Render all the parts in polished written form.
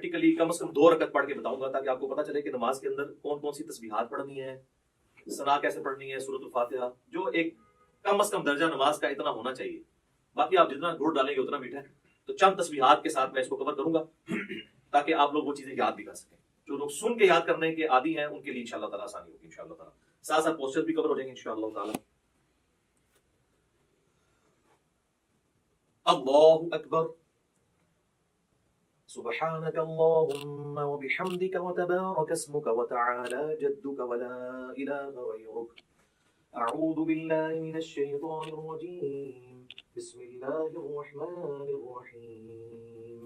Practically کم از کم 2 رکعت پڑھ کے بتاؤں گا تاکہ آپ کو پتہ چلے کہ نماز کے اندر کون کون سی تسبیحات پڑھنی ہے، ثنا کیسے پڑھنی ہے، سورۃ الفاتحہ، جو ایک کم از کم درجہ نماز کا اتنا ہونا چاہیے. باقی آپ جتنا گڑ ڈالیں گے اتنا میٹھا ہے. تو چند تسبیحات کے ساتھ میں اس کو کور کروں گا تاکہ آپ لوگ وہ چیزیں یاد بھی کر سکیں. جو لوگ سن کے یاد کرنے کے عادی ہیں ان کے لیے انشاءاللہ تعالیٰ آسانی ہوگی انشاءاللہ تعالیٰ. ساتھ ساتھ پوسچر بھی کور ہو جائیں گے انشاءاللہ تعالیٰ. اللہ اکبر. سبحانك اللهم وبحمدك وتبارك اسمك وتعالى جدك ولا إله غيرك. أعوذ بالله من الشيطان الرجيم. بسم الله الرحمن الرحيم.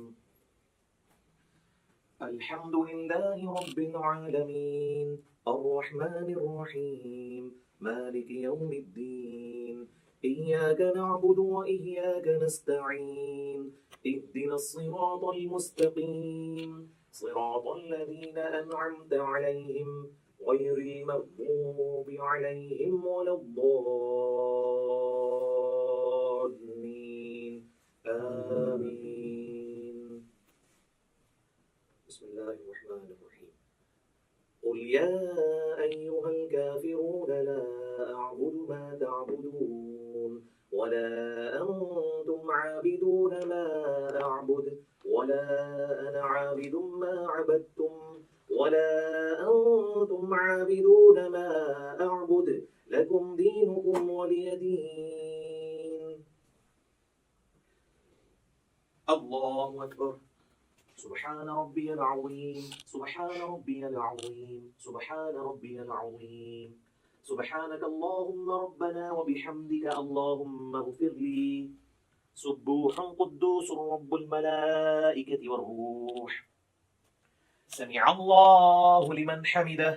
الحمد لله رب العالمين الرحمن الرحيم مالك يوم الدين إياك نعبد وإياك نستعين اهدنا الصراط المستقيم صراط الذين أنعمت عليهم غير المغضوب عليهم ولا الضالين آمين. بسم الله الرحمن الرحيم. قل يا أيها الكافرون لا أعبد ما تعبدون ولا أنتم عابدون ما أعبد ولا أنا عابد ما عبدتم ولا أنتم عابدون ما أعبد لكم دينكم ولي دين. الله أكبر. سبحان ربي العظيم سبحان ربي العظيم سبحان ربي العظيم. سبحانك اللهم ربنا وبحمدك اللهم اغفر لي. سبوح قدوس رب الملائكة والروح. سمع الله لمن حمده.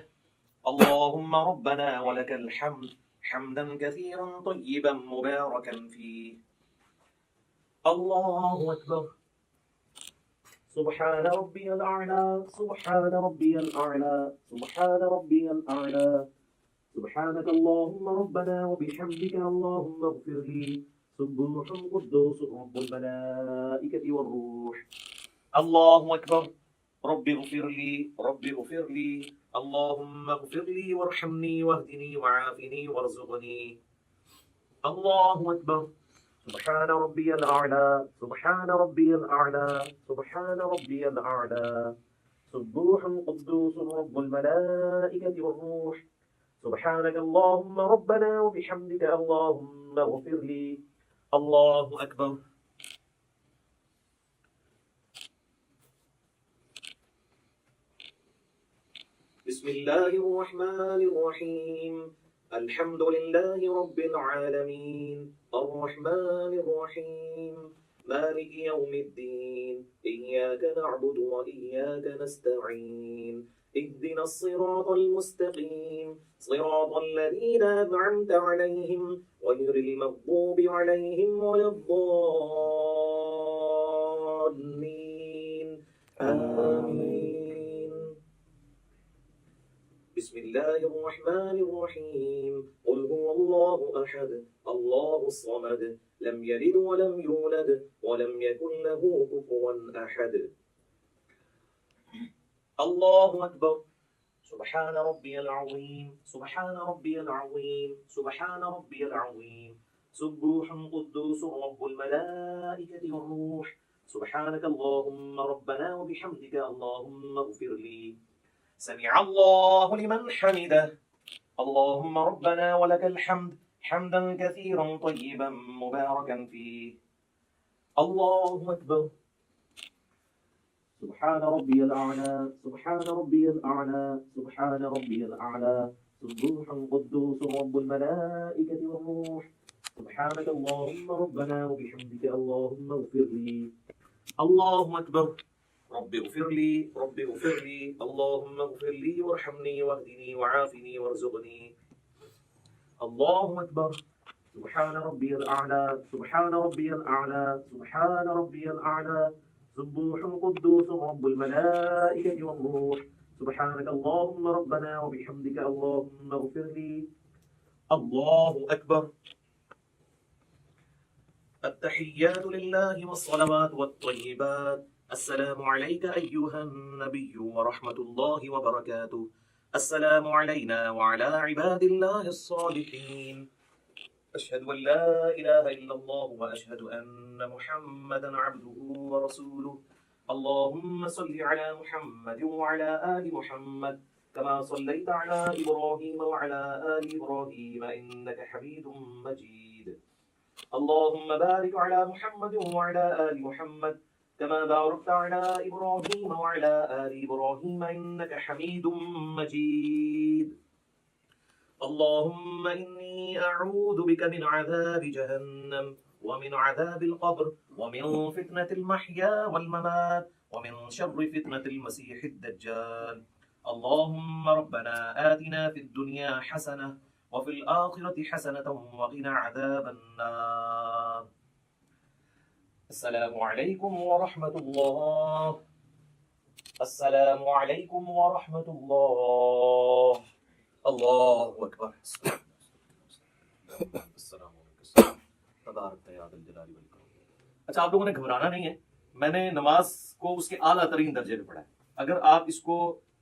اللهم ربنا ولك الحمد حمدا كثيرا طيبا مباركا فيه. الله أكبر. سبحان ربي الأعلى سبحان ربي الأعلى سبحان ربي الأعلى. سبحانك اللهم ربنا وبحمدك اللهم اغفر لي. سبوح قدوس رب الملائكة والروح. الله أكبر. رب اغفر لي رب اغفر لي. اللهم اغفر لي وارحمني واهدني وعافني وارزقني. الله أكبر. سبحان ربي الأعلى سبحان ربي الأعلى سبحان ربي الأعلى. سبوح قدوس رب الملائكة والروح. سبحانك اللهم ربنا وبحمدك اللهم اغفر لي. الله أكبر. بسم الله الرحمن الرحيم. الحمد لله رب العالمين الرحمن الرحيم مالك يوم الدين إياك نعبد وإياك نستعين اهدنا الصراط المستقيم صراط الذين أنعمت عليهم غير المغضوب عليهم ولا الضالين آمين. بسم الله الرحمن الرحيم. قل هو الله أحد الله الصمد لم يلد ولم يولد ولم يكن له كفوا أحد. الله أكبر. سبحان ربي العظيم سبحان ربي العظيم سبحان ربي العظيم. سبوح قدوس رب الملائكة والروح. سبحانك اللهم ربنا وبحمدك اللهم اغفر لي. سمع الله لمن حمده. اللهم ربنا ولك الحمد حمدا كثيرا طيبا مباركا فيه. الله أكبر. سبحان ربي الأعلى سبحان ربي الأعلى سبحان ربي الأعلى. سبوح قدوس رب الملائكة والروح. سبحانك اللهم ربنا وبحمدك اللهم اغفر لي. الله أكبر. رب اغفر لي رب اغفر لي. اللهم اغفر لي وارحمني واهدني وعافني وارزقني. الله أكبر. سبحان ربي الأعلى سبحان ربي الأعلى سبحان ربي الأعلى. سبوح قدوس رب الملائكة والروح. سبحانك اللهم ربنا وبحمدك اللهم اغفر لي. الله أكبر. التحيات لله والصلوات والطيبات السلام عليك أيها النبي ورحمة الله وبركاته. السلام علينا وعلى عباد الله الصالحين. أشهد أن لا إله إلا الله وأشهد أن محمدا عبده ورسوله. اللهم صل على محمد وعلى آل محمد كما صليت على إبراهيم وعلى آل إبراهيم إنك حميد مجيد. اللهم بارك على محمد وعلى آل محمد كما باركت على إبراهيم وعلى آل إبراهيم إنك حميد مجيد. اللهم إني أعوذ بك من عذاب جهنم ومن عذاب القبر ومن فتنة المحيا والممات ومن شر فتنة المسيح الدجال. اللهم ربنا آتنا في الدنيا حسنة وفي الآخرة حسنة وقنا عذاب النار. السلام عليكم ورحمة الله. السلام عليكم ورحمة الله. اللہ اکبر. السلام علیکم. تبارک یا ذا الجلال والاکرام. اچھا آپ لوگوں نے گھبرانا نہیں ہے. میں نے نماز کو اس کے اعلیٰ ترین درجے پہ پڑھا ہے. اگر آپ اس کو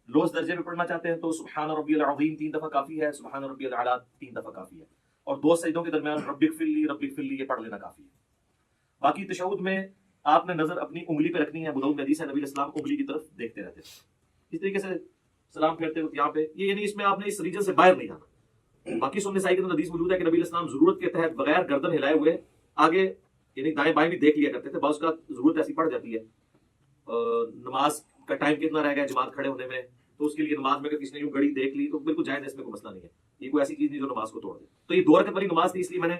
لوز درجے پہ پڑھنا چاہتے ہیں تو سبحان ربی العظیم 3 دفعہ کافی ہے, سبحان ربی الاعلیٰ 3 دفعہ کافی ہے, اور 2 سجدوں کے درمیان رب اغفر لی یہ پڑھ لینا کافی ہے. باقی تشہد میں آپ نے نظر اپنی انگلی پہ رکھنی ہے. ابو داؤد میں حدیث ہے نبی علیہ السلام انگلی کی طرف دیکھتے رہتے تھے. اس طریقے سے سلام پھیرتے وقت یہاں پہ یہ یعنی اس میں آپ نے اس ریجن سے باہر نہیں جانا. باقی سننے سائی کے اندر حدیث موجود ہے کہ نبی علیہ السلام ضرورت کے تحت بغیر گردن ہلائے ہوئے آگے یعنی دائیں بائیں بھی دیکھ لیا کرتے تھے. بعض کا ضرورت ایسی پڑ جاتی ہے, نماز کا ٹائم کتنا رہ گیا جماعت کھڑے ہونے میں, تو اس کے لیے نماز میں اگر کسی نے یوں گھڑی دیکھ لی تو بالکل جائز ہے, اس میں کوئی مسئلہ نہیں ہے. یہ کوئی ایسی چیز نہیں جو نماز کو توڑ دے. تو یہ 2 رکعت والی نماز تھی, اس لیے میں نے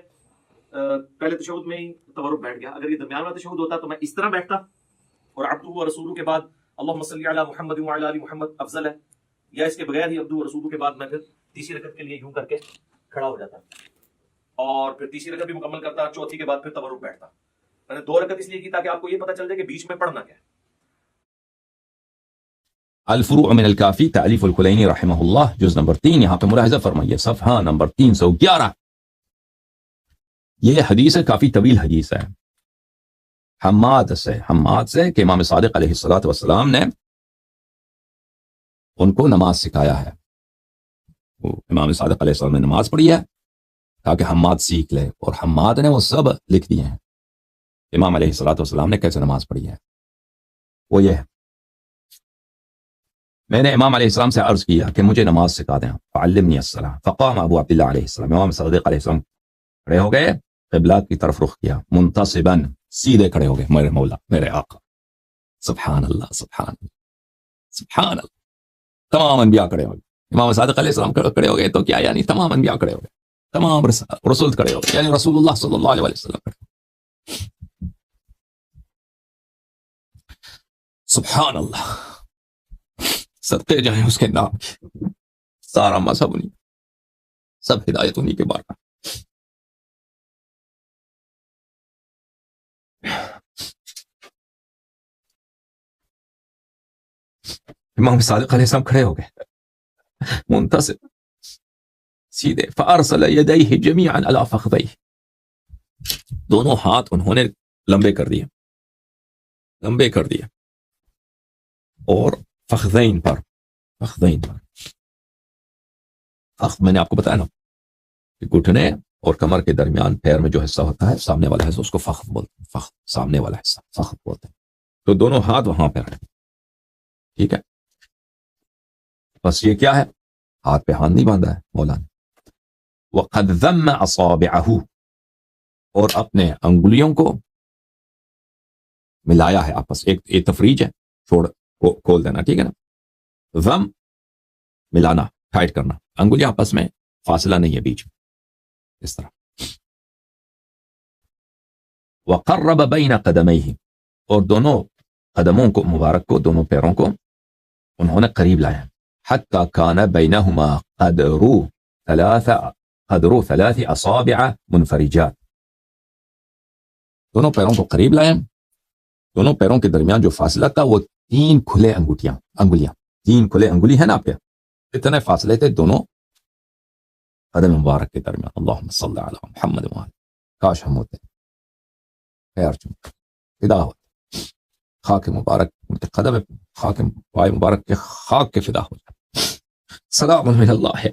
پہلے تشہد میں ہی تورک بیٹھ گیا. اگر یہ درمیان والا تشہد ہوتا تو میں اس طرح بیٹھتا اور عبدہ و رسولہ کے بعد اللہم صلی علی محمد وعلی آل محمد افضل ہے, یا اس کے بغیر ہی عبدہ و رسولہ کے بعد میں پھر تیسری رکعت کے لیے یوں کر کے کھڑا ہو جاتا اور پھر تیسری رکعت بھی مکمل کرتا, چوتھی کے بعد پھر تورک بیٹھتا. میں نے 2 رکعت اس لیے کی تاکہ آپ کو یہ پتہ چل جائے کہ بیچ میں پڑھنا کیا ہے. الفروع من الکافی تعلیف الکلینی رحمہ اللہ جز نمبر 3, یہاں پہ ملاحظہ فرمائیے صفحہ نمبر 311. یہ حدیث ہے, کافی طویل حدیث ہے. حماد سے کہ امام صادق علیہ السلام نے ان کو نماز سکھایا ہے. امام صادق علیہ السلام نے نماز پڑھی ہے تاکہ حماد سیکھ لے, اور حماد نے وہ سب لکھ دیے ہیں امام علیہ السلام نے کیسے نماز پڑھی ہے. وہ یہ ہے, میں نے امام علیہ السلام سے عرض کیا کہ مجھے نماز سکھا دیں, فعلمنی الصلاۃ. فقام ابو عبداللہ علیہ السلام, امام صادق علیہ السلام کھڑے ہو گئے, قبلہ کی طرف رخ کیا, منتصباً سیدھے کھڑے ہو گئے, میرے مولا میرے آقا. سبحان اللہ سبحان اللہ سبحان اللہ. تمام انبیاء کھڑے ہو گئے. امام صادق علیہ السلام کھڑے ہو گئے تو کیا یعنی تمام انبیاء کھڑے ہو گئے, تمام رسول کھڑے ہو گئے, یعنی رسول اللہ صلی اللہ علیہ وسلم کھڑے. سبحان اللہ, صدقے جائیں اس کے نام کی. سارا مذہب انہیں, سب ہدایت انہیں کے بارے. امام صادق علیہ السلام کھڑے ہو گئے منتصب سیدھے. فارسل یدیہ جمیعا علی فخذیہ, دونوں ہاتھ انہوں نے لمبے کر دیے اور فخذین پر فخذ میں نے آپ کو بتایا نا کہ گھٹنے اور کمر کے درمیان پیر میں جو حصہ ہوتا ہے سامنے والا حصہ اس کو فخذ بولتے ہیں. فخذ سامنے والا حصہ فخذ بولتے ہیں. تو دونوں ہاتھ وہاں پہ رہیں, ٹھیک ہے. بس یہ کیا ہے, ہاتھ پہ ہاتھ نہیں باندھا ہے مولانا. وقد ذم اصابعہ, اور اپنے انگلیوں کو ملایا ہے آپس. ایک تفریج ہے, چھوڑ کھول دینا, ٹھیک ہے نا. ضم ملانا, ٹائٹ کرنا, انگلیاں آپس میں فاصلہ نہیں ہے بیچ میں, اس طرح. وقرب بین قدمیہ, اور دونوں قدموں کو مبارک کو, دونوں پیروں کو انہوں نے قریب لایا. حتی کان بینہما قدر 3 اصابع منفرجات, دونوں پیروں کو قریب لائے. دونوں پیروں کے درمیان جو فاصلہ تھا وہ 3 کھلے انگلیاں 3 کھلے انگلی ہے نا آپ کے, اتنے فاصلے تھے دونوں قدم مبارک کے درمیان. اللہم صلی علی محمد وآلہ. کاش ہم ہوتے, خیر چون فدا ہوتے. خاک مبارک ان کے قدم خاک پائے مبارک کے خاک کے فدا ہو جائے. سلام من اللہ ہے.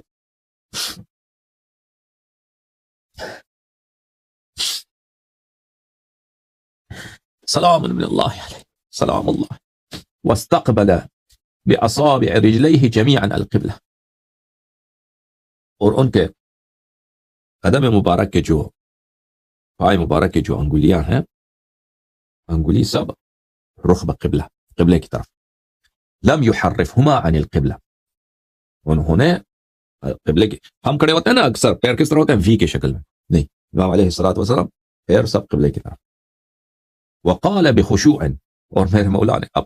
سلام من اللہ علیہ. سلام اللہ. واستقبل باصابع رجليه جميعا القبلہ. اور ان کے قدم مبارک کے جو پائے مبارک کے جو انگلیاں ہیں انگلی سب رخ بقبلہ قبلے کی طرف. لم يحرفهما عن القبلہ. انہوں نے قبلے کی ہم کھڑے ہوتے ہیں نا اکثر پیر کس طرح ہوتے ہیں وی کی شکل میں نہیں امام علیہ الصلوۃ والسلام پیر سب قبلے کی طرف. وقال بخشوع اور میرے مولا نے اب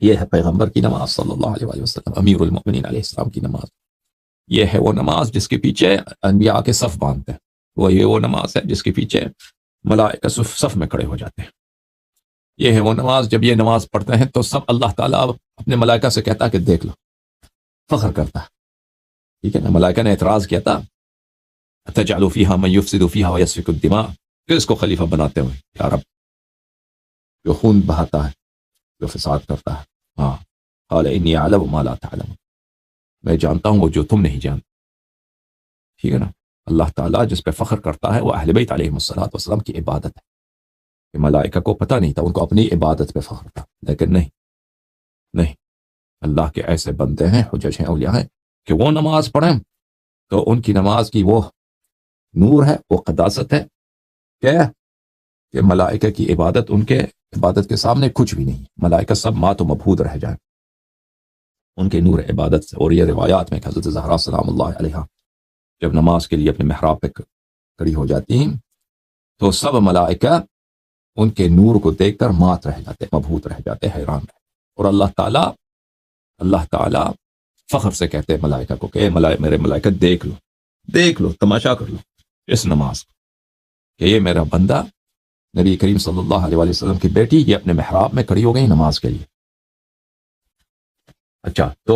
یہ ہے پیغمبر کی نماز صلی اللہ علیہ وآلہ وسلم امیر المؤمنین علیہ السلام کی نماز. یہ ہے وہ نماز جس کے پیچھے انبیاء کے صف باندھتے ہیں. وہ نماز ہے جس کے پیچھے ملائکہ صف میں کھڑے ہو جاتے ہیں. یہ ہے وہ نماز جب یہ نماز پڑھتے ہیں تو سب اللہ تعالیٰ اپنے ملائکہ سے کہتا ہے کہ دیکھ لو فخر کرتا ہے. ٹھیک ہے نا. ملائکہ نے اعتراض کیا تھا تجعل فیہا من یفسد فیہا ویسفک الدماء کہ اس کو خلیفہ بناتے ہوئے یا رب جو خون بہاتا ہے جو فساد کرتا ہے. ہاں قال انی اعلم ما لا تعلمون میں جانتا ہوں وہ جو تم نہیں جانتے. ٹھیک ہے نا. اللہ تعالیٰ جس پہ فخر کرتا ہے وہ اہل بیت علیہم الصلوۃ والسلام کی عبادت ہے. کہ ملائکہ کو پتہ نہیں تھا ان کو اپنی عبادت پہ فخر تھا لیکن نہیں اللہ کے ایسے بندے ہیں حجج ہیں اولیاء ہیں کہ وہ نماز پڑھیں تو ان کی نماز کی وہ نور ہے وہ قداست ہے کہ ملائکہ کی عبادت ان کے عبادت کے سامنے کچھ بھی نہیں. ملائکہ سب مات و مبہوت رہ جائیں ان کے نور عبادت سے. اور یہ روایات میں حضرت زہرا سلام اللہ علیہا جب نماز کے لیے اپنے محراب پہ کھڑی ہو جاتی ہیں تو سب ملائکہ ان کے نور کو دیکھ کر مات رہ جاتے مبہوت رہ جاتے حیران رہ. اور اللہ تعالیٰ فخر سے کہتے ہیں ملائکہ کو کہ میرے ملائکہ دیکھ لو تماشا کر لو اس نماز کو کہ یہ میرا بندہ نبی کریم صلی اللہ علیہ وسلم کی بیٹی یہ اپنے محراب میں کھڑی ہو گئی نماز کے لیے. اچھا تو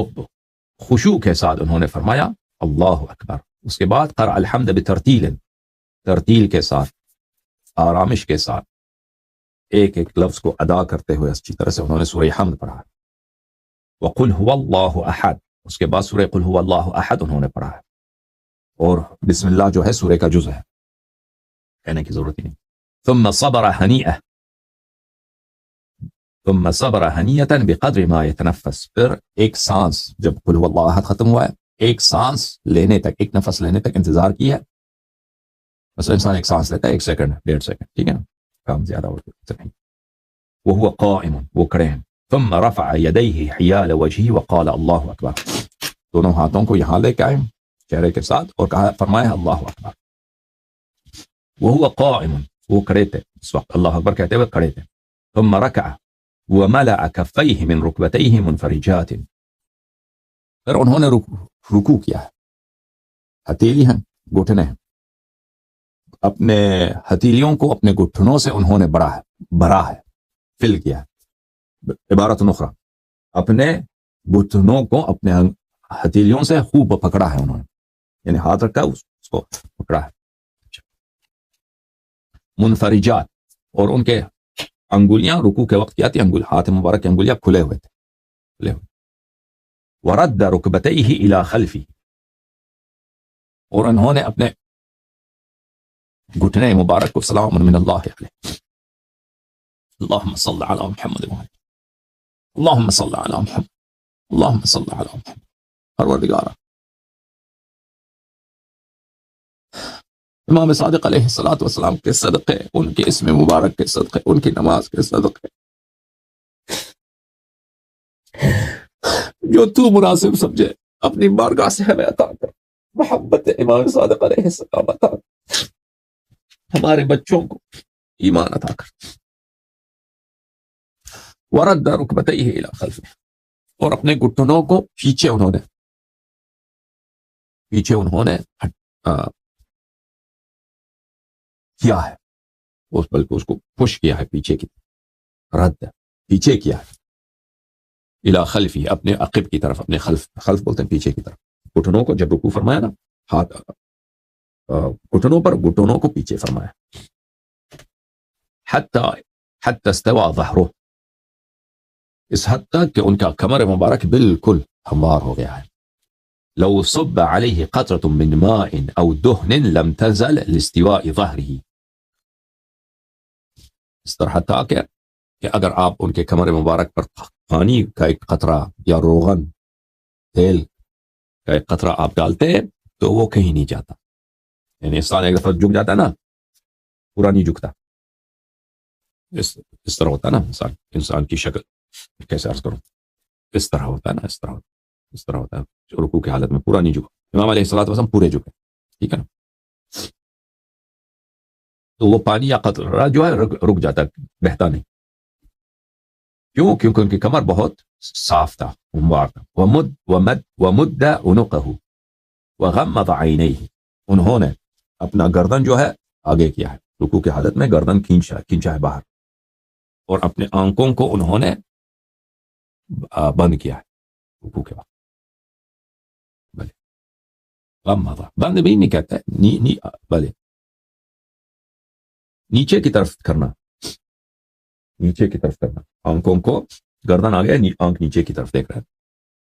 خشوع کے ساتھ انہوں نے فرمایا اللہ اکبر. اس کے بعد قرأ الحمد ترتیل کے ساتھ آرامش کے ساتھ ایک ایک لفظ کو ادا کرتے ہوئے اچھی طرح سے انہوں نے سورہ حمد پڑھا. وقل هو اللہ احد اس کے بعد سورہ قل هو اللہ احد انہوں نے پڑھا ہے. اور بسم اللہ جو ہے سورہ کا جز ہے کہنے کی ضرورت ہی نہیں. ثم صبر حنیتا بقدر ما يتنفس. پھر ایک سانس جب قل هو اللہ احد ختم ہوا ہے ایک سانس لینے تک ایک نفس لینے تک انتظار کیا. مثلا انسان ایک سانس لیتا ہے 1 سیکنڈ 1.5 سیکنڈ ٹھیک ہے نا کام زیادہ ہوتا ہے. وهو قائم وہ کھڑے ہیں. ثم رفع يديه حيال وجهه وقال الله اکبر. دونوں ہاتھوں کو یہاں لے کے آئے چہرے کے ساتھ اور کہا فرمایا اللہ اکبر. وهو قائم وہ کھڑے تھے اس وقت اللہ اکبر کہتے ہوئے کھڑے تھے. ثم ركع وملأ كفيه من ركبتيه منفرجات. پھر انہوں نے رکوع کیا ہے. ہتھیلی ہیں گھٹنے ہیں اپنے ہتھیلیوں کو اپنے گھٹنوں سے انہوں نے بھرا ہے فل کیا ہے. عبارت نخرا اپنے گھٹنوں کو اپنے ہتھیلیوں سے خوب پکڑا ہے انہوں نے یعنی ہاتھ رکھا اس کو پکڑا ہے. منفرجات اور ان کے انگلیاں رکوع کے وقت کیا تھی ہاتھ مبارک کی انگلیاں کھلے ہوئے تھے. ورد رکبتیہ الی خلفی اور انہوں نے اپنے گھٹنے مبارک کو سلام من اللہ علیہ. اللہم صل علی محمد اللہم صل علی محمد اللہم صل علی محمد. پروردگارا امام صادق علیہ الصلوۃ والسلام کے صدقے ان کے اسم مبارک کے صدقے ان کی نماز کے صدقے جو تو مناسب سمجھے اپنی بارگاہ سے ہمیں عطا کر. محبت امام صادق علیہ السلام عطا کر. ہمارے بچوں کو ایمان عطا کر. ورد رکبتیہ الی خلفہ اور اپنے گھٹنوں کو پیچھے انہوں نے کیا ہے بلکہ اس کو پش کیا ہے پیچھے کی رد پیچھے کیا ہے الی خلفہ اپنے عقب کی طرف. اپنے خلف بولتے ہیں پیچھے کی طرف. گھٹنوں کو جب رکوع فرمایا نا ہاتھ گھٹنوں پر گھٹنوں کو پیچھے فرمایا. حتی حتى استوى ظهره، اس حد تک کہ ان کا کمر مبارک بالکل ہموار ہو گیا ہے. لو صب عليه قطرة من ماء او دهن لم تزل لاستواء ظهره، اس طرح تھا کہ اگر آپ ان کے کمر مبارک پر پانی کا ایک قطرہ یا روغن تیل کا ایک قطرہ آپ ڈالتے تو وہ کہیں نہیں جاتا. یعنی انسان ایک دفعہ جھک جاتا ہے نا، پورا نہیں جھکتا. اس طرح ہوتا ہے نا انسان کی شکل، کیسے عرض کروں، اس طرح ہوتا ہے نا، اس طرح ہوتا ہے رکوع کی حالت میں پورا نہیں جھکا. امام علیہ الصلوۃ والسلام پورے جھکے، ٹھیک ہے نا. تو وہ پانی یا قطرہ جو ہے رک جاتا ہے، بہتا نہیں. کیوں؟ کیونکہ ان کی کمر بہت صاف تھا، ہموار تھا. ومد عنقه وغمض عینیہ، انہوں نے اپنا گردن جو ہے آگے کیا ہے، رکوع کی حالت میں گردن کھینچا ہے باہر، اور اپنے آنکھوں کو انہوں نے بند کیا ہے رکوع کے بعد. بلے غمض، بند بھی نہیں کہتا ہے، بلے نیچے کی طرف کرنا، نیچے کی طرف کرنا، آنکھوں کو، گردن آ گیا، آنکھ نیچے کی طرف دیکھ رہا ہے.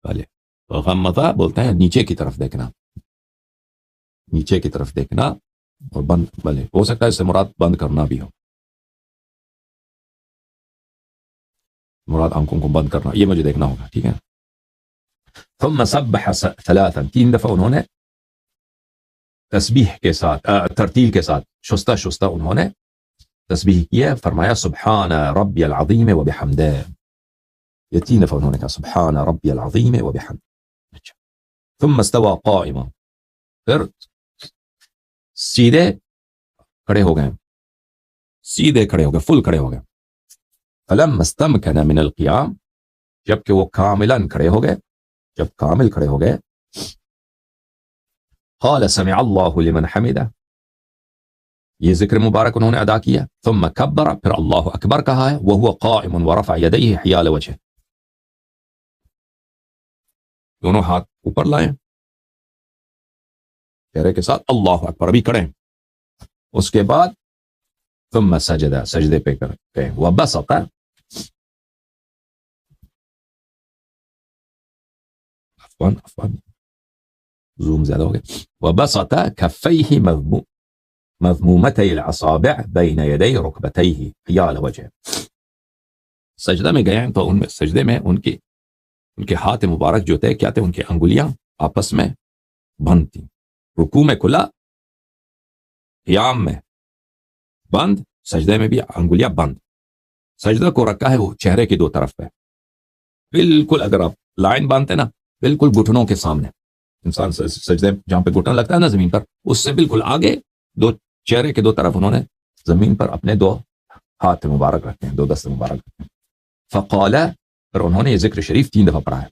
بلے غمضہ بولتا ہے نیچے کی طرف دیکھنا، نیچے کی طرف دیکھنا. اور بند، بلے ہو سکتا ہے اس سے مراد بند کرنا بھی ہو، مراد آنکھوں کو بند کرنا، یہ مجھے دیکھنا ہوگا، ٹھیک ہے. ثم سبح ثلاثا، 3 دفعہ انہوں نے تسبیح کے ساتھ، ترتیل کے ساتھ، شستہ انہوں نے تسبیح کیا. فرمایا سبحان ربی العظیم وبحمدہ، یہ 3 دفعہ انہوں نے کہا سبحان ربی العظیم وبحمدہ. اچھا. ثم استوى قائما، پھر سیدھے کھڑے ہو گئے، سیدھے کھڑے ہو گئے، فل کھڑے ہو گئے. فلما استمكن من القيام، جبکہ وہ کاملاً کھڑے ہو گئے، جب کامل کھڑے ہو گئے، قال سمع اللہ لمن حمدہ، یہ ذکر مبارک انہوں نے ادا کیا. ثم کبر، پھر اللہ اکبر کہا ہے. وهو قائم ورفع يديه حیال وجهه، دونوں ہاتھ اوپر لائیں چہرے کے ساتھ، اللہ اکبر، ابھی کھڑے. اس کے بعد ثم سجد، سجدے پہ گئے. وبسط، عفواً زوم زیادہ ہو گیا. وبسط کفیہ مضمومتي الأصابع بين يدي ركبتيه حيال وجهه، سجدہ میں گئے ہیں تو ان میں سجدے میں ان کے ہاتھ مبارک جو تھے، کیا تھے، ان کی انگلیاں آپس میں بند تھیں. رکوع میں کھلا، قیام میں بند، سجدے میں بھی انگلیاں بند. سجدہ کو رکھا ہے وہ چہرے کی 2 طرف پہ، بالکل اگر آپ لائن باندھتے نا، بالکل گھٹنوں کے سامنے. انسان سجدے جہاں پہ گھٹنا لگتا ہے نا زمین پر، اس سے بالکل آگے، چہرے کے 2 طرف انہوں نے زمین پر اپنے 2 ہاتھ مبارک رکھتے ہیں، 2 دست مبارک رکھتے ہیں. فقال، پھر انہوں نے یہ ذکر شریف 3 دفعہ پڑھا ہے.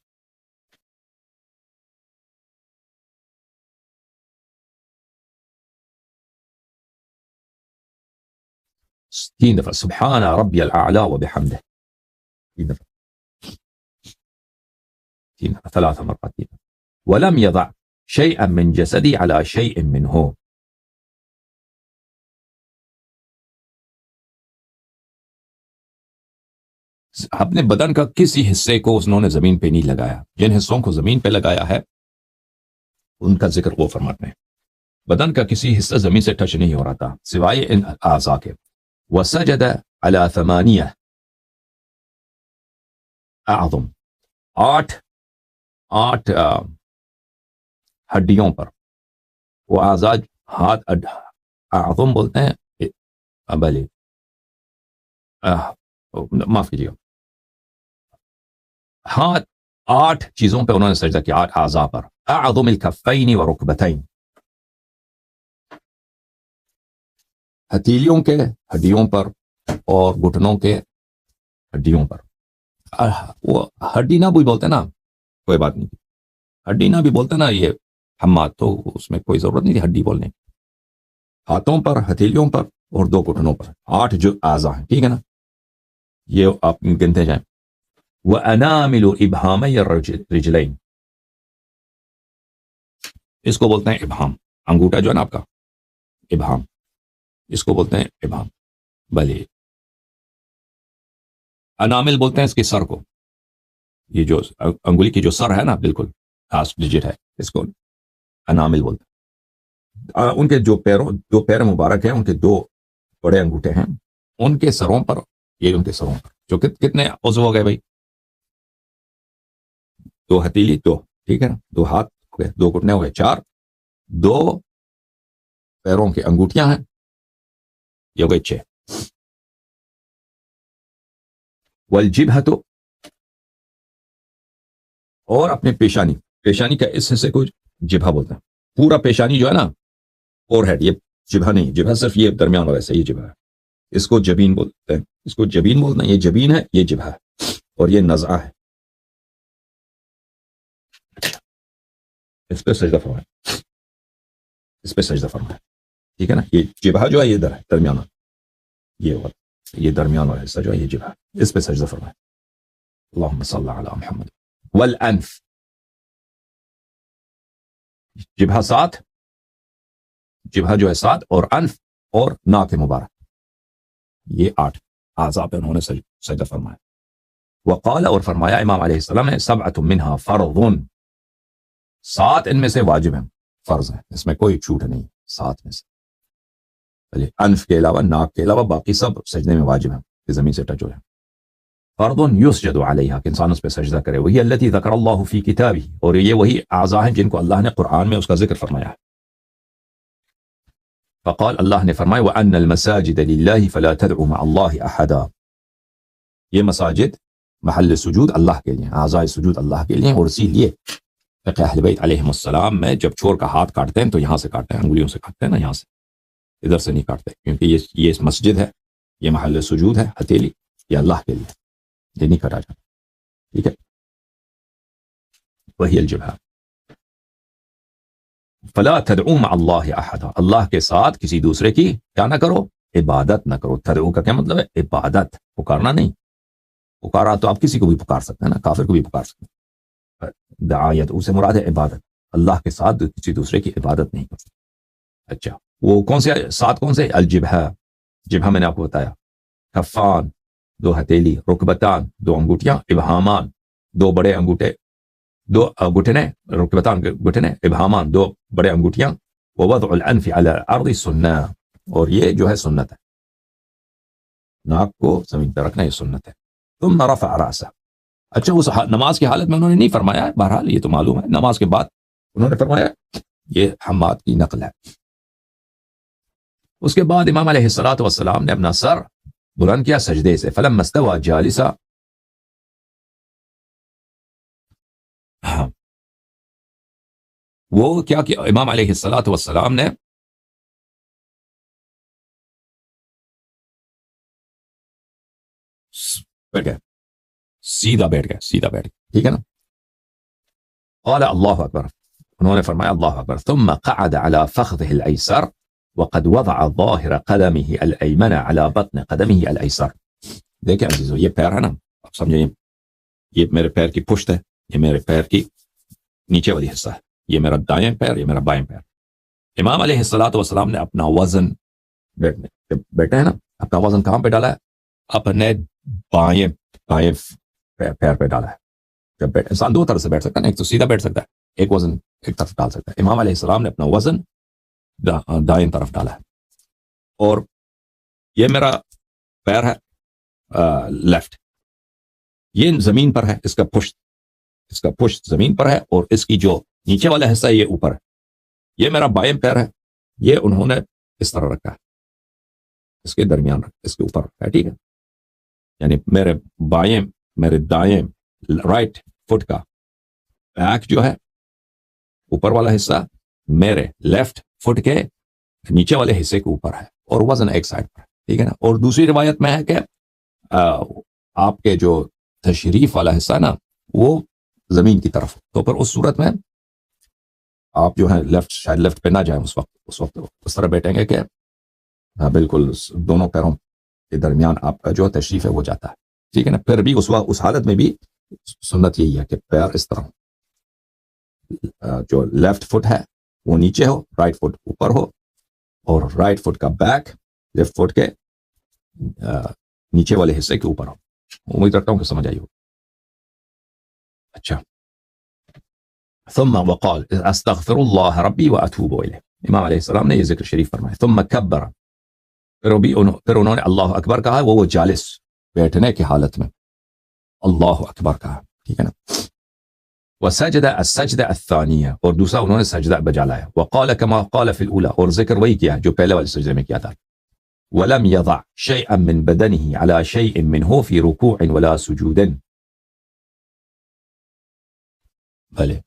تین دفعہ سبحان ربی الاعلی وبحمدہ، 3 دفعہ، 3 دفعہ، 3 مرات. ولم يضع شيئا من جسدي على شيء منه، اپنے بدن کا کسی حصے کو انہوں نے زمین پہ نہیں لگایا. جن حصوں کو زمین پہ لگایا ہے ان کا ذکر وہ فرماتے ہیں. بدن کا کسی حصہ زمین سے ٹچ نہیں ہو رہا تھا سوائے ان اعضاء کے. وسجد على 8 اعظم، 8 ہڈیوں پر. وہ اعضاء، ہاتھ اعظم بولتے ہیں، بھلے معاف کیجیے گا، ہاتھ 8 چیزوں پہ انہوں نے سجدہ کیا، 8 اعضاء پر. اعظم الکفین ورکبتین، ہتھیلیوں کے ہڈیوں پر اور گھٹنوں کے ہڈیوں پر. وہ ہڈی نہ بھی بولتے نا، کوئی بات نہیں، ہڈی نہ بھی بولتے نا، یہ حماد، تو اس میں کوئی ضرورت نہیں تھی ہڈی بولنے. ہاتھوں پر، ہتھیلیوں پر اور 2 گھٹنوں پر 8 جو اعضاء ہیں، ٹھیک ہے نا، یہ آپ گنتے جائیں. وَأَنَامِلُ إِبْهَامَيَ الرِّجْلَيْنِ، اس کو بولتے ہیں ابہام، انگوٹھا جو ہے نا آپ کا، ابہام، اس کو بولتے ہیں ابہام. بھلے انامل بولتے ہیں اس کے سر کو، یہ جو انگلی کی جو سر ہے نا بالکل لاسٹ ڈیجٹ ہے، اس کو انامل بولتے ہیں۔ ان کے جو پیر مبارک ہیں، ان کے 2 بڑے انگوٹھے ہیں، ان کے سروں پر، یہ ان کے سروں پر جو کتنے عضو ہو گئے بھائی؟ 2 ہتھیلی 2، ٹھیک ہے نا، 2 ہاتھ ہو گئے، 2 گھٹنے ہو گئے 4، 2 پیروں کی انگوٹھیاں ہیں، یہ ہو گئے 6۔ والجبہۃ، اور اپنے پیشانی کا اس حصے کو جبہہ بولتے ہیں۔ پورا پیشانی جو ہے نا، فور ہیڈ، یہ جبہہ نہیں، جبہہ صرف یہ درمیان والا حصہ، یہ جبہہ ہے، اس کو جبین بولتے ہیں، اس کو جبین بولتے ہیں، یہ جبین ہے، یہ جبہہ ہے، اور یہ نزعہ ہے۔ اس پہ سجدہ فرمائے، اس پہ سجدہ فرمائے، ٹھیک ہے نا۔ یہ جبہہ جو ہے یہ ادھر ہے، درمیان والا، یہ درمیان والا حصہ جو ہے یہ جبہہ، اس پہ سجدہ فرمائے۔ اللہم صلی علی محمد۔ والانف، جبہہ 7، جبہہ جو ہے 7، اور انف اور ناک مبارک، یہ 8 اعضاء پہ انہوں نے سجدہ فرمایا۔ وقال، اور فرمایا امام علیہ السلام نے، 7 منہا فرض، 7 ان میں سے واجب ہیں، فرض ہیں، اس میں کوئی چھوٹ نہیں، 7 میں سے۔ انف کے علاوہ، ناک کے علاوہ باقی سب سجدے میں واجب ہیں کہ زمین سے ٹچ ہو جائیں۔ فرض یسجد علیہا، کہ انسان اس پہ سجدہ کرے، وہی التی ذکر اللہ فی کتابہ، اور یہ وہی اعضاء ہیں جن کو اللہ نے قرآن میں اس کا ذکر فرمایا ہے۔ فقال، اللہ نے فرمایا، وَأَنَّ الْمَسَاجِدَ لِلَّهِ فَلَا تَدْعُوا مَعَ اللَّهِ أَحَدًا، یہ مساجد محل سجود اللہ کے لیے، اعضاء سجود اللہ کے لیے، اور اسی لیے فقہ اہل بیت علیہم السلام میں جب چور کا ہاتھ کاٹتے ہیں تو یہاں سے کاٹتے ہیں، انگلیوں سے کاٹتے ہیں نا، یہاں سے، ادھر سے نہیں کاٹتے، کیونکہ یہ مسجد ہے، یہ محل سجود ہے، ہتھیلی یہ اللہ کے لیے، یہ نہیں کاٹا جاتا، ٹھیک ہے۔ وہی الجبہہ۔ فلا تدعو مع اللہ احدا، اللہ کے ساتھ کسی دوسرے کی کیا نہ کرو، عبادت نہ کرو۔ تدعو کا کیا مطلب ہے؟ عبادت، پکارنا نہیں۔ پکارا تو آپ کسی کو بھی پکار سکتے ہیں نا، کافر کو بھی پکار سکتے ہیں۔ دعایت اسے مراد ہے عبادت، اللہ کے ساتھ کسی دوسرے کی عبادت نہیں کر سکتے۔ اچھا، وہ کون سے 7 کون سے؟ الجبہہ، جبہہ میں نے آپ کو بتایا، کفان 2 ہتھیلی، رکبتان 2 انگوٹھیاں، ابہامان 2 بڑے انگوٹھے، 2 گھٹنے، رکبتان گھٹنے، ابہامان 2 بڑے انگوٹھیاں، ووضع الانف علی الارض سنہ، اور یہ جو ہے سنت ہے، ناک کو زمین پر رکھنا یہ سنت ہے۔ ثم رفع رأسہ، اچھا اس نماز کی حالت میں انہوں نے نہیں فرمایا، بہرحال یہ تو معلوم ہے، نماز کے بعد انہوں نے فرمایا، یہ حماد کی نقل ہے۔ اس کے بعد امام علیہ الصلوۃ والسلام نے اپنا سر بلند کیا سجدے سے، فلما استوى جالسا، وہ کیا کہ امام علیہ الصلوۃ والسلام نے بیٹھ گئے، سیدھا بیٹھ گئے، ٹھیک ہے نا۔ قال اللہ اکبر، انہوں نے فرمایا اللہ اکبر، ثم قعد على فخذه الايسر وقد وضع ظاهر قدمه الايمن على بطن قدمه الايسر۔ دیکھیں عزیزو، یہ پیر ہے نا، آپ سمجھیں یہ میرے پیر کی پشت ہے، یہ میرے پیر کی نیچے والی حصہ ہے، یہ میرا دائیں پیر، یہ میرا بائیں پیر۔ امام علیہ الصلوۃ والسلام نے اپنا وزن بیٹھے ہیں نا، اپنا وزن کہاں پہ ڈالا ہے؟ اپنے بائیں پیر پہ ڈالا ہے۔ جب انسان 2 طرح سے بیٹھ سکتا ہے نا، ایک تو سیدھا بیٹھ سکتا ہے، ایک وزن ایک طرف ڈال سکتا ہے۔ امام علیہ السلام نے اپنا وزن دائیں طرف ڈالا ہے، اور یہ میرا پیر ہے لیفٹ، یہ زمین پر ہے، اس کا پشت زمین پر ہے، اور اس کی جو نیچے والا حصہ یہ اوپر ہے۔ یہ میرا بائیں پیر ہے، یہ انہوں نے اس طرح رکھا ہے، اس کے درمیان رکھا، اس کے اوپر رکھا ہے، ٹھیک ہے۔ یعنی میرے دائیں رائٹ فٹ کا بیک جو ہے اوپر والا حصہ میرے لیفٹ فٹ کے نیچے والے حصے کے اوپر ہے، اور وزن ایک سائڈ پر ہے، ٹھیک ہے نا۔ اور دوسری روایت میں ہے کہ آپ کے جو تشریف والا حصہ ہے نا وہ زمین کی طرف، تو پھر اس صورت میں آپ جو ہے شاید لیفٹ پہ نہ جائیں، اس وقت اس طرح بیٹھیں گے کہ بالکل دونوں پیروں کے درمیان آپ کا جو تشریف ہے وہ جاتا ہے، ٹھیک ہے نا۔ پھر بھی اس حالت میں بھی سنت یہی ہے کہ پیر اس طرح، جو لیفٹ فٹ ہے وہ نیچے ہو، رائٹ فٹ اوپر ہو، اور رائٹ فٹ کا بیک لیفٹ فٹ کے نیچے والے حصے کے اوپر ہو، امید رکھتا ہوں کہ سمجھ آئی ہو. اچھا ثم وقال استغفر اللہ ربی واتوب الیہ. امام علیہ السلام نے یہ ذکر شریف فرمایا. ثم کبر، پھر انہوں نے اللہ اکبر کہا، وہ جالس بیٹھنے کی حالت میں اللہ اکبر کہا، ٹھیک ہے نا. وسجد السجدہ الثانیہ، اور دوسرا انہوں نے سجدہ بجا لایا. وقال كما قال في الاولى، اور ذکر وہی کیا جو پہلے والے سجدے میں کیا تھا. ولم يضع شيئا من بدنه على شيء منه في ركوع ولا سجود. بھلے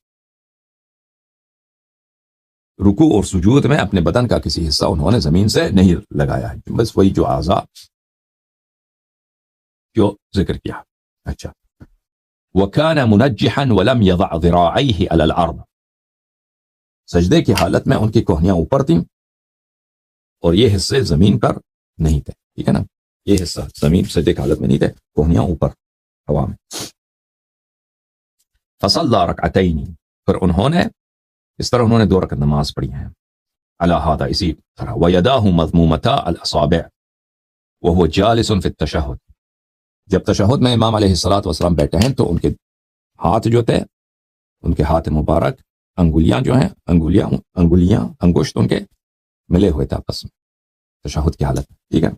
رکوع اور سجود میں اپنے بدن کا کسی حصہ انہوں نے زمین سے نہیں لگایا ہے، بس وہی جو اعضاء جو ذکر کیا. اچھا وَكَانَ مُنَجِّحًا وَلَمْ يَضَعْ ذِرَاعَيْهِ عَلَى الْأَرْضِ، سجدے کی حالت میں ان کی کوہنیاں اوپر تھیں اور یہ حصے زمین پر نہیں تھے، ٹھیک ہے نا. یہ حصہ زمین سجدے کی حالت میں نہیں تھے، کوہنیاں اوپر ہوا میں. فَصَلَّى رَكْعَتَيْنِ، پھر انہوں نے اس طرح انہوں نے 2 رکعت نماز پڑھی ہیں. عَلَى هَذَا، اسی طرح. وَيَدَاهُ مَضْمُومَتَا الْأَصَابِعِ وَهُوَ جَالِسٌ فِي التَّشَهُّدِ، جب تشہد میں امام علیہ الصلوۃ والسلام بیٹھے ہیں تو ان کے ہاتھ جو تھے، ان کے ہاتھ مبارک، انگلیاں جو ہیں، انگلیاں انگشت ان کے ملے ہوئے تھے آپس میں تشہد کی حالت میں، ٹھیک ہے.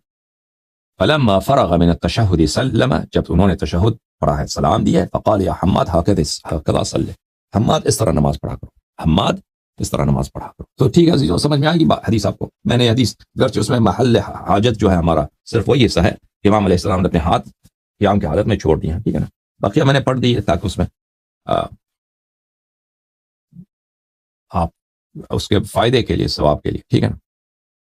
فلما فرغ من التشہد سلم، جب انہوں نے تشہد پڑھا ہے، سلام دیا ہے. فقال یا حماد هكذا صلی، حماد اس طرح نماز پڑھا کرو، حماد اس طرح نماز پڑھا کرو. تو ٹھیک ہے عزیزو، سمجھ میں آئے گی حدیث آپ کو. میں نے حدیث گرچہ اس میں محل حاجت جو ہے ہمارا صرف وہی حصہ ہے، امام علیہ السلام نے اپنے ہاتھ قیام کی حالت میں چھوڑ دیا، ٹھیک ہے نا. باقی میں نے پڑھ دی تاکہ اس میں آپ اس کے فائدے کے لیے، ثواب کے لیے، ٹھیک ہے نا.